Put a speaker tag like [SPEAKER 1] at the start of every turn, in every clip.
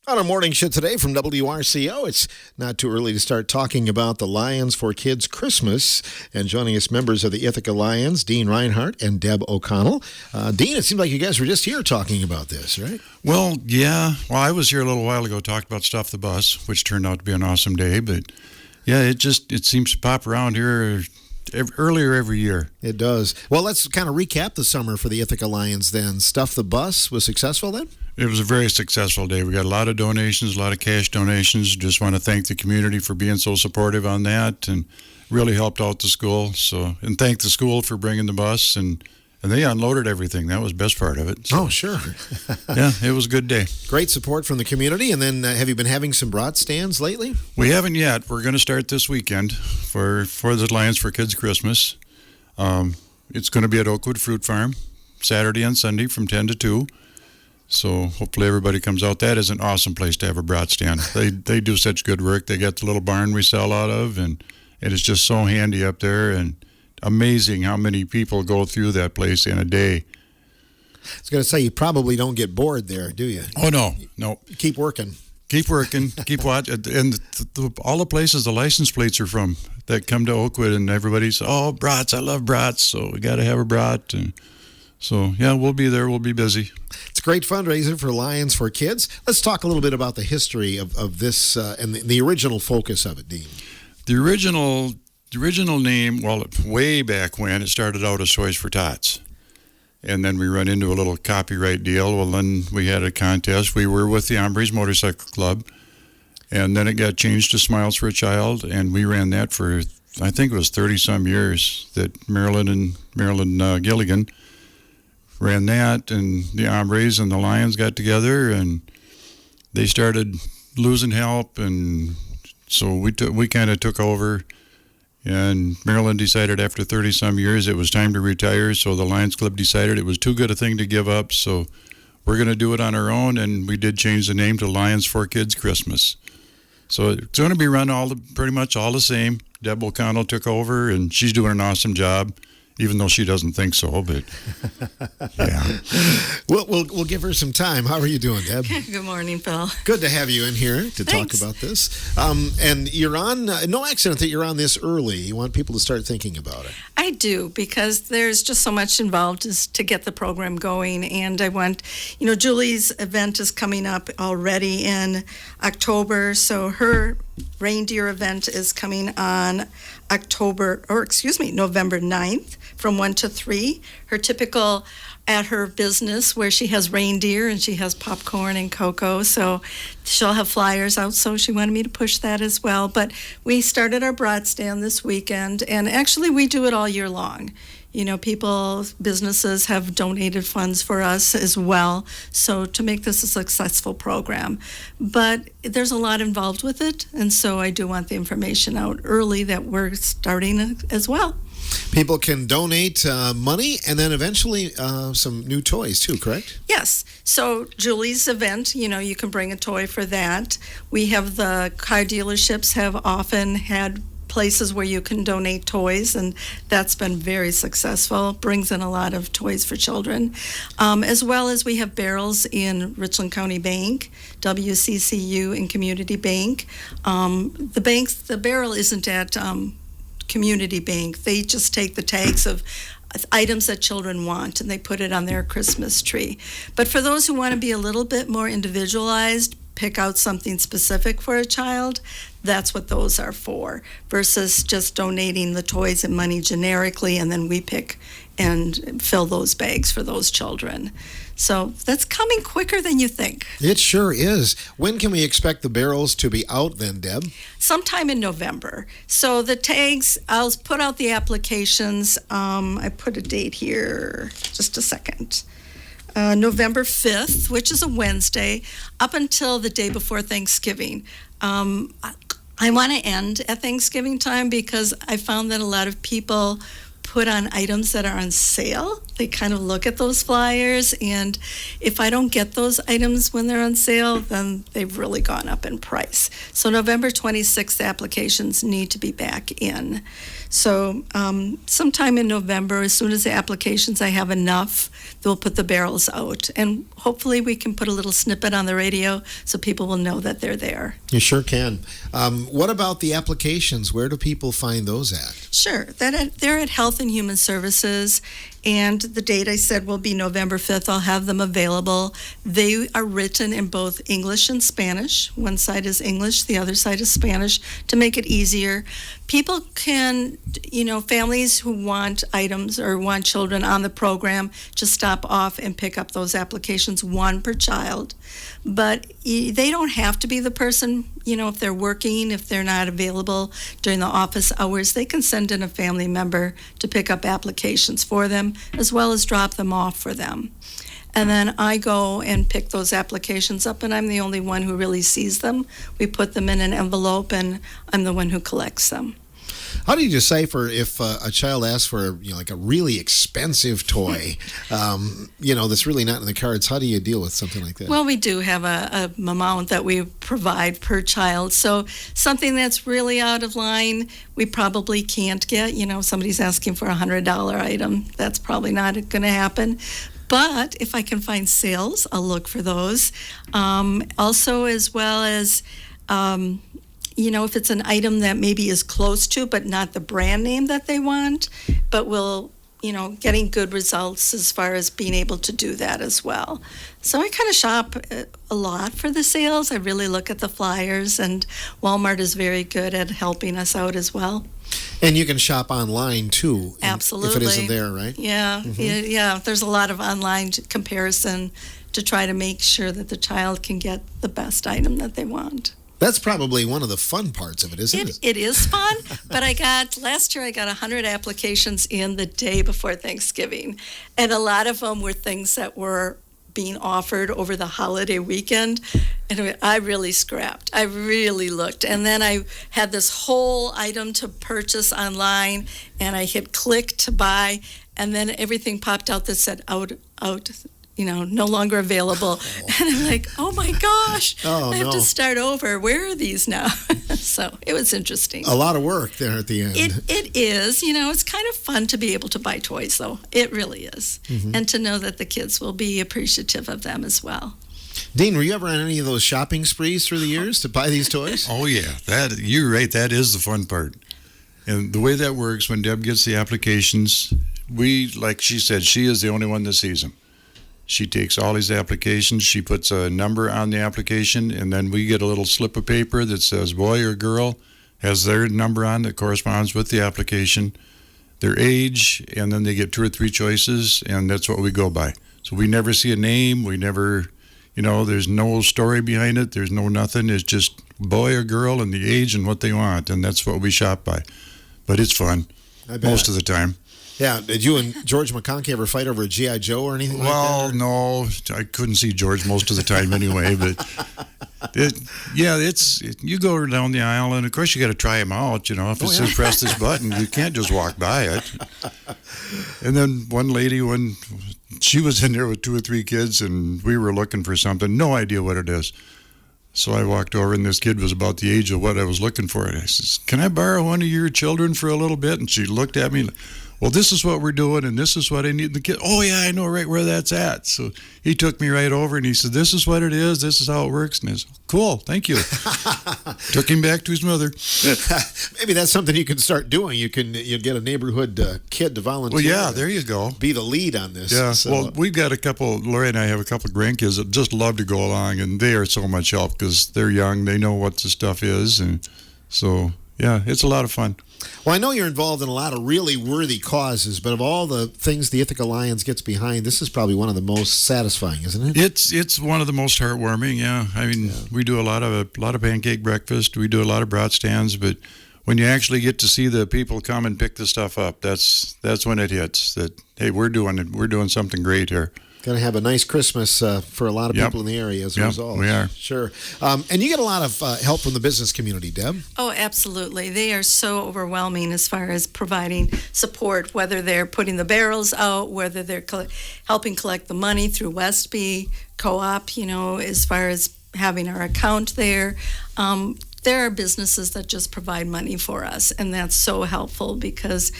[SPEAKER 1] On our morning show today from WRCO, it's not too early to start talking about the Lions for Kids Christmas. And joining us, members of the Ithaca Lions, Dean Reinhardt and Deb O'Connell. Dean, it seemed like you guys were just here talking about this, right?
[SPEAKER 2] Well, yeah. Well, I was here a little while ago, talked about Stuff the Bus, which turned out to be an awesome day. But yeah, it seems to pop around here earlier every year.
[SPEAKER 1] It does. Well, let's kind of recap the summer for the Ithaca Lions then. Stuff the Bus was successful then?
[SPEAKER 2] It was a very successful day. We got a lot of donations, a lot of cash donations. Just want to thank the community for being so supportive on that and really helped out the school. And thank the school for bringing the bus and they unloaded everything. That was the best part of it.
[SPEAKER 1] So, sure.
[SPEAKER 2] Yeah, it was a good day.
[SPEAKER 1] Great support from the community. And then have you been having some brat stands lately?
[SPEAKER 2] We haven't yet. We're going to start this weekend for the Lions for Kids Christmas. It's going to be at Oakwood Fruit Farm, Saturday and Sunday from 10 to 2. So hopefully everybody comes out. That is an awesome place to have a brat stand. They do such good work. They got the little barn we sell out of, and it's just so handy up there, and amazing how many people go through that place in a day.
[SPEAKER 1] I was going to say, you probably don't get bored there, do you?
[SPEAKER 2] Oh, no.
[SPEAKER 1] Keep working.
[SPEAKER 2] Keep working, keep watching. And all the places the license plates are from that come to Oakwood, and everybody's, oh, brats, I love brats, so we got to have a brat. And so, yeah, we'll be there. We'll be busy.
[SPEAKER 1] It's a great fundraiser for Lions for Kids. Let's talk a little bit about the history of this and the original focus of it, Dean.
[SPEAKER 2] The original name, well, way back when, it started out as Toys for Tots. And then we run into a little copyright deal. Well, then we had a contest. We were with the Hombres Motorcycle Club. And then it got changed to Smiles for a Child. And we ran that for, I think it was 30-some years, that Marilyn Gilligan ran that, and the Hombres and the Lions got together, and they started losing help, and so we kind of took over, and Marilyn decided after 30-some years it was time to retire, so the Lions Club decided it was too good a thing to give up, so we're going to do it on our own, and we did change the name to Lions for Kids Christmas. So it's going to be run pretty much all the same. Deb O'Connell took over, and she's doing an awesome job. Even though she doesn't think so, but yeah.
[SPEAKER 1] We'll give her some time. How are you doing, Deb?
[SPEAKER 3] Good morning, Phil.
[SPEAKER 1] Good to have you in here to talk about this. And you're on, no accident that you're on this early. You want people to start thinking about it.
[SPEAKER 3] I do, because there's just so much involved to get the program going. And I want, Julie's event is coming up already in October. So her reindeer event is coming on November 9th from 1 to 3. Her typical at her business where she has reindeer and she has popcorn and cocoa. So she'll have flyers out. So she wanted me to push that as well. But we started our brat stand this weekend, and actually we do it all year long. Businesses have donated funds for us as well, so to make this a successful program. But there's a lot involved with it, and so I do want the information out early that we're starting as well.
[SPEAKER 1] People can donate money and then eventually some new toys too, correct?
[SPEAKER 3] Yes. So Julie's event, you can bring a toy for that. We have the car dealerships have often had places where you can donate toys, and that's been very successful. Brings in a lot of toys for children, as well as we have barrels in Richland County Bank, WCCU, and Community Bank. The barrel isn't at Community Bank. They just take the tags of items that children want and they put it on their Christmas tree. But for those who want to be a little bit more individualized, pick out something specific for a child, that's what those are for, versus just donating the toys and money generically, and then we pick and fill those bags for those children. So that's coming quicker than you think.
[SPEAKER 1] It sure is. When can we expect the barrels to be out then, Deb?
[SPEAKER 3] Sometime in November. So the tags, I'll put out the applications. I put a date here, just a second. November 5th, which is a Wednesday, up until the day before Thanksgiving. I want to end at Thanksgiving time because I found that a lot of people put on items that are on sale. They kind of look at those flyers, and if I don't get those items when they're on sale, then they've really gone up in price. So November 26th applications need to be back in. So sometime in November, as soon as the applications, I have enough, they'll put the barrels out. And hopefully we can put a little snippet on the radio so people will know that they're there.
[SPEAKER 1] You sure can. What about the applications? Where do people find those at?
[SPEAKER 3] Sure. They're at Health and Human Services, and the date I said will be November 5th. I'll have them available. They are written in both English and Spanish. One side is English, the other side is Spanish, to make it easier. People can, families who want items or want children on the program, just stop off and pick up those applications, one per child. But they don't have to be the person, if they're working, if they're not available during the office hours, they can send in a family member to pick up applications for them, as well as drop them off for them. And then I go and pick those applications up, and I'm the only one who really sees them. We put them in an envelope, and I'm the one who collects them.
[SPEAKER 1] How do you decipher if a child asks for, like a really expensive toy, that's really not in the cards? How do you deal with something like that?
[SPEAKER 3] Well, we do have a amount that we provide per child. So something that's really out of line, we probably can't get. Somebody's asking for a $100 item. That's probably not going to happen. But if I can find sales, I'll look for those. Also, as well as... if it's an item that maybe is close to, but not the brand name that they want, but will, getting good results as far as being able to do that as well. So I kind of shop a lot for the sales. I really look at the flyers, and Walmart is very good at helping us out as well.
[SPEAKER 1] And you can shop online too.
[SPEAKER 3] Absolutely.
[SPEAKER 1] If it isn't there, right?
[SPEAKER 3] Yeah, yeah. There's a lot of online comparison to try to make sure that the child can get the best item that they want.
[SPEAKER 1] That's probably one of the fun parts of it, isn't it?
[SPEAKER 3] It is fun, but last year I got 100 applications in the day before Thanksgiving, and a lot of them were things that were being offered over the holiday weekend, and I really scrapped. I really looked, and then I had this whole item to purchase online, and I hit click to buy, and then everything popped out that said out, no longer available. And I'm like, oh my gosh, I have to start over. Where are these now? So it was interesting.
[SPEAKER 1] A lot of work there at the end.
[SPEAKER 3] It is. It's kind of fun to be able to buy toys, though. It really is. Mm-hmm. And to know that the kids will be appreciative of them as well.
[SPEAKER 1] Dean, were you ever on any of those shopping sprees through the years to buy these toys?
[SPEAKER 2] Oh, yeah. You're right. That is the fun part. And the way that works, when Deb gets the applications, like she said, she is the only one that sees them. She takes all these applications, she puts a number on the application, and then we get a little slip of paper that says boy or girl, has their number on that corresponds with the application, their age, and then they get 2 or 3 choices, and that's what we go by. So we never see a name, we never, there's no story behind it, there's no nothing, it's just boy or girl and the age and what they want, and that's what we shop by. But it's fun, most of the time.
[SPEAKER 1] Yeah, did you and George McConkie ever fight over a G.I. Joe or anything like that?
[SPEAKER 2] Well, no, I couldn't see George most of the time anyway, but you go down the aisle, and of course you got to try them out, if it says press this button, you can't just walk by it. And then one lady, when she was in there with 2 or 3 kids, and we were looking for something, no idea what it is. So I walked over, and this kid was about the age of what I was looking for. And I says, can I borrow one of your children for a little bit? And she looked at me, well, this is what we're doing, and this is what I need. And the kid, oh, yeah, I know right where that's at. So he took me right over, and he said, this is what it is. This is how it works. And I said, cool, thank you. Took him back to his mother.
[SPEAKER 1] Maybe that's something you can start doing. You get a neighborhood kid to volunteer.
[SPEAKER 2] Well, yeah, there you go.
[SPEAKER 1] Be the lead on this.
[SPEAKER 2] Yeah,
[SPEAKER 1] so.
[SPEAKER 2] Well, we've got Lori and I have a couple of grandkids that just love to go along, and they are so much help because they're young. They know what the stuff is, and so, yeah, it's a lot of fun.
[SPEAKER 1] Well, I know you're involved in a lot of really worthy causes, but of all the things the Ithaca Lions gets behind, this is probably one of the most satisfying, isn't it?
[SPEAKER 2] It's one of the most heartwarming. Yeah, I mean, we do a lot of pancake breakfast. We do a lot of brat stands, but when you actually get to see the people come and pick the stuff up, that's when it hits. That hey, we're doing something great here.
[SPEAKER 1] Going to have a nice Christmas for a lot of people in the area as a result.
[SPEAKER 2] We are.
[SPEAKER 1] Sure. And you get a lot of help from the business community, Deb.
[SPEAKER 3] Oh, absolutely. They are so overwhelming as far as providing support, whether they're putting the barrels out, whether they're helping collect the money through Westby Co-op, as far as having our account there. There are businesses that just provide money for us, and that's so helpful because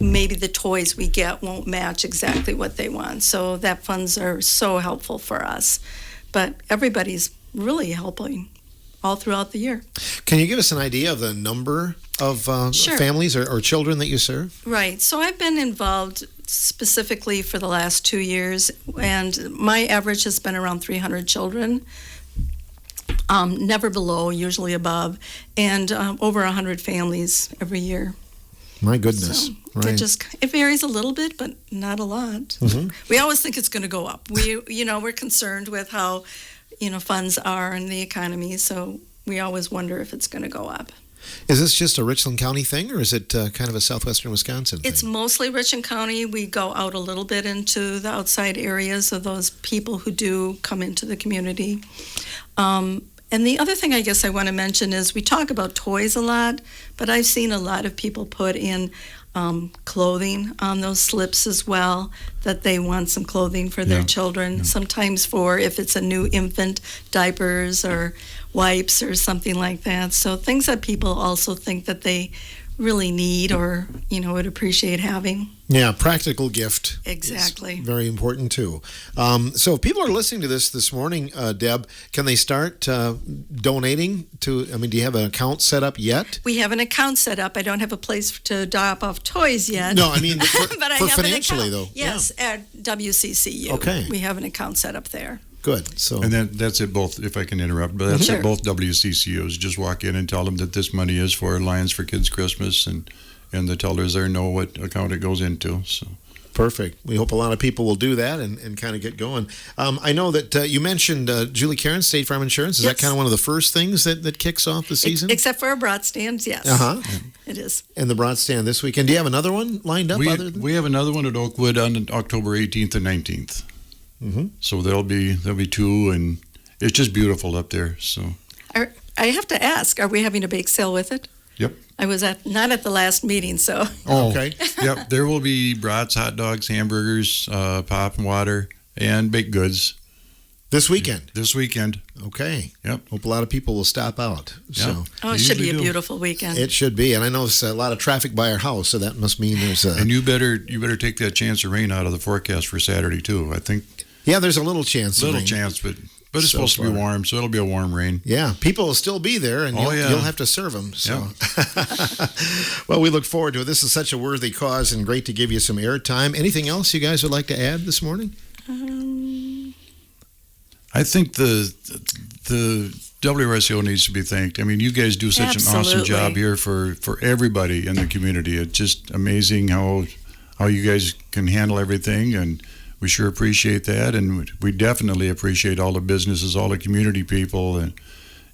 [SPEAKER 3] maybe the toys we get won't match exactly what they want. So that funds are so helpful for us. But everybody's really helping all throughout the year.
[SPEAKER 1] Can you give us an idea of the number of
[SPEAKER 3] Sure.
[SPEAKER 1] families or children that you serve?
[SPEAKER 3] Right. So I've been involved specifically for the last 2 years, and my average has been around 300 children. Never below, usually above, and over 100 families every year.
[SPEAKER 1] My goodness.
[SPEAKER 3] So
[SPEAKER 1] Right.
[SPEAKER 3] it varies a little bit, but not a lot. We always think it's going to go up. We're concerned with how, funds are in the economy, so we always wonder if it's going to go up.
[SPEAKER 1] Is this just a Richland County thing, or is it kind of a southwestern Wisconsin thing?
[SPEAKER 3] It's mostly Richland County. We go out a little bit into the outside areas of those people who do come into the community. And the other thing I guess I want to mention is we talk about toys a lot, but I've seen a lot of people put in clothing on those slips as well, that they want some clothing for their children. Sometimes for if it's a new infant, diapers or wipes or something like that. So things that people also think that they really need or, would appreciate having.
[SPEAKER 1] Yeah, practical gift.
[SPEAKER 3] Exactly.
[SPEAKER 1] Is very important too. So if people are listening to this morning, Deb, can they start donating to, do you have an account set up yet?
[SPEAKER 3] We have an account set up. I don't have a place to drop off toys yet.
[SPEAKER 1] No, I mean
[SPEAKER 3] but I
[SPEAKER 1] for
[SPEAKER 3] have
[SPEAKER 1] financially
[SPEAKER 3] an
[SPEAKER 1] though.
[SPEAKER 3] account. Yes, at WCCU.
[SPEAKER 1] Okay.
[SPEAKER 3] We have an account set up there.
[SPEAKER 1] Good. So
[SPEAKER 2] And that's at both, if I can interrupt, but that's
[SPEAKER 3] Sure.
[SPEAKER 2] at both WCCUs. Just walk in and tell them that this money is for Lions for Kids Christmas, and the tellers there know what account it goes into. So
[SPEAKER 1] perfect. We hope a lot of people will do that and kind of get going. I know that you mentioned Julie Karen, State Farm Insurance. Is that
[SPEAKER 3] Yes.
[SPEAKER 1] kind of one of the first things that kicks off the season?
[SPEAKER 3] Except for our brat stands, yes.
[SPEAKER 1] Uh-huh.
[SPEAKER 3] It is.
[SPEAKER 1] And the broad stand this weekend. Do you have another one lined up?
[SPEAKER 2] we have another one at Oakwood on October 18th and 19th. So there'll be two, and it's just beautiful up there. So
[SPEAKER 3] I have to ask, are we having a bake sale with it?
[SPEAKER 2] Yep.
[SPEAKER 3] I was not at the last meeting, so.
[SPEAKER 1] Oh, okay.
[SPEAKER 2] Yep. There will be brats, hot dogs, hamburgers, pop and water, and baked goods
[SPEAKER 1] This weekend.
[SPEAKER 2] this weekend.
[SPEAKER 1] Okay.
[SPEAKER 2] Yep.
[SPEAKER 1] Hope a lot of people will stop out. So
[SPEAKER 3] Oh, it
[SPEAKER 2] They
[SPEAKER 3] should be a
[SPEAKER 2] usually do.
[SPEAKER 3] beautiful weekend.
[SPEAKER 1] it should be. And I know there's a lot of traffic by our house, so that must mean there's a.
[SPEAKER 2] And you better take that chance of rain out of the forecast for Saturday too. I think
[SPEAKER 1] Yeah, there's a little chance. of
[SPEAKER 2] little
[SPEAKER 1] rain.
[SPEAKER 2] chance, but it's
[SPEAKER 1] So
[SPEAKER 2] supposed to be
[SPEAKER 1] far.
[SPEAKER 2] warm, so it'll be a warm rain.
[SPEAKER 1] Yeah, people will still be there, and
[SPEAKER 2] Oh, yeah.
[SPEAKER 1] you'll have to serve them. So, well, we look forward to it. This is such a worthy cause, and great to give you some airtime. Anything else you guys would like to add this morning?
[SPEAKER 2] I think the WRCO needs to be thanked. I mean, you guys do such an awesome
[SPEAKER 3] Absolutely.
[SPEAKER 2] job here for everybody in the community. It's just amazing how you guys can handle everything, and we sure appreciate that. And we definitely appreciate all the businesses, all the community people, and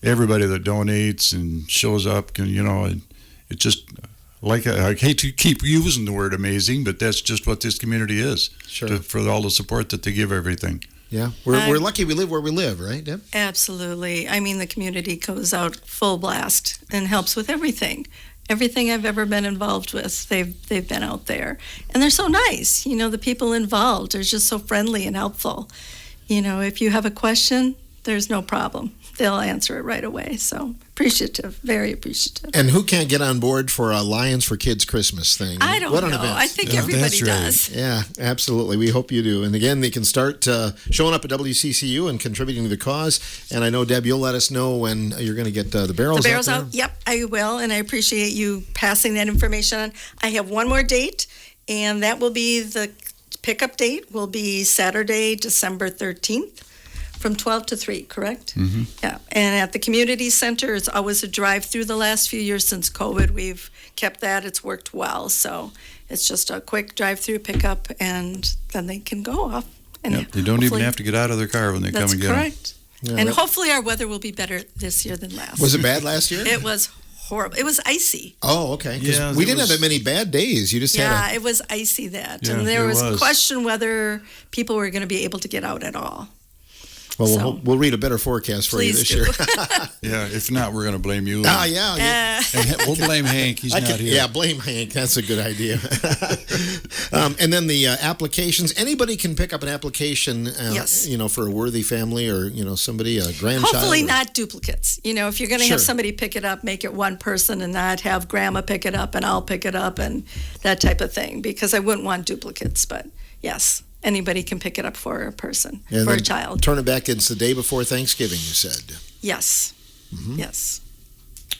[SPEAKER 2] everybody that donates and shows up. And it's just like I hate to keep using the word amazing, but that's just what this community is.
[SPEAKER 1] Sure.
[SPEAKER 2] For all the support that they give everything.
[SPEAKER 1] Yeah, we're lucky we live where we live, right, Deb?
[SPEAKER 3] Absolutely. I mean, the community goes out full blast and helps with everything. Everything I've ever been involved with, they've been out there. And they're so nice. The people involved are just so friendly and helpful. If you have a question, there's no problem. They'll answer it right away. So appreciative, very appreciative.
[SPEAKER 1] And who can't get on board for a Lions for Kids Christmas thing?
[SPEAKER 3] I don't
[SPEAKER 1] what
[SPEAKER 3] know.
[SPEAKER 1] an event.
[SPEAKER 3] I think
[SPEAKER 2] Yeah,
[SPEAKER 3] everybody
[SPEAKER 2] that's right.
[SPEAKER 3] does.
[SPEAKER 1] Yeah, absolutely. We hope you do. And again, they can start showing up at WCCU and contributing to the cause. And I know, Deb, you'll let us know when you're going to get the barrels
[SPEAKER 3] The barrels
[SPEAKER 1] out
[SPEAKER 3] out?
[SPEAKER 1] there.
[SPEAKER 3] Yep, I will, and I appreciate you passing that information on. I have one more date, and that will be the pickup date will be Saturday, December 13th from 12 to 3, correct?
[SPEAKER 2] Mm-hmm.
[SPEAKER 3] Yeah, and at the community center, it's always a drive-through. The last few years since COVID, we've kept that. It's worked well, so it's just a quick drive-through pickup, and then they can go off. And
[SPEAKER 2] Yep, they don't even
[SPEAKER 3] hopefully-
[SPEAKER 2] have to get out of their car when they come
[SPEAKER 3] That's
[SPEAKER 2] and get them.
[SPEAKER 3] correct.
[SPEAKER 1] Yeah,
[SPEAKER 3] And
[SPEAKER 1] that-
[SPEAKER 3] hopefully our weather will be better this year than last.
[SPEAKER 1] Was it bad last year?
[SPEAKER 3] It was horrible. It was icy.
[SPEAKER 1] Oh, okay. 'Cause
[SPEAKER 2] Yeah,
[SPEAKER 1] we
[SPEAKER 2] there
[SPEAKER 1] didn't have
[SPEAKER 2] was-
[SPEAKER 1] that many bad days. You just
[SPEAKER 3] Yeah,
[SPEAKER 1] had
[SPEAKER 3] it was icy
[SPEAKER 2] Yeah,
[SPEAKER 3] and there
[SPEAKER 2] it
[SPEAKER 3] was
[SPEAKER 2] was.
[SPEAKER 3] question whether people were going to be able to get out at all.
[SPEAKER 1] we'll read a better forecast for you
[SPEAKER 3] Please
[SPEAKER 1] this
[SPEAKER 3] do.
[SPEAKER 1] year.
[SPEAKER 2] Yeah, if not, we're going to blame you.
[SPEAKER 1] yeah.
[SPEAKER 2] And we'll blame Hank. He's not here.
[SPEAKER 1] Yeah, blame Hank. That's a good idea. And then the applications. Anybody can pick up an application,
[SPEAKER 3] Yes.
[SPEAKER 1] for a worthy family or, somebody, a grandchild.
[SPEAKER 3] Hopefully
[SPEAKER 1] or-
[SPEAKER 3] not duplicates. If you're going to
[SPEAKER 1] Sure.
[SPEAKER 3] have somebody pick it up, make it one person and not have grandma pick it up and I'll pick it up and that type of thing, because I wouldn't want duplicates. But yes, anybody can pick it up for a person,
[SPEAKER 1] And
[SPEAKER 3] for a
[SPEAKER 1] then
[SPEAKER 3] child.
[SPEAKER 1] Turn it back. It's the day before Thanksgiving, you said.
[SPEAKER 3] Yes.
[SPEAKER 1] Mm-hmm.
[SPEAKER 3] Yes.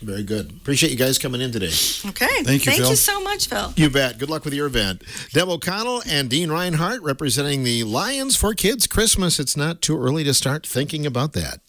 [SPEAKER 1] Very good. Appreciate you guys coming in today.
[SPEAKER 3] Okay.
[SPEAKER 2] Thank you, Phil.
[SPEAKER 3] you so much, Phil.
[SPEAKER 1] You bet. Good luck with your event. Deb O'Connell and Dean Reinhardt representing the Lions for Kids Christmas. It's not too early to start thinking about that.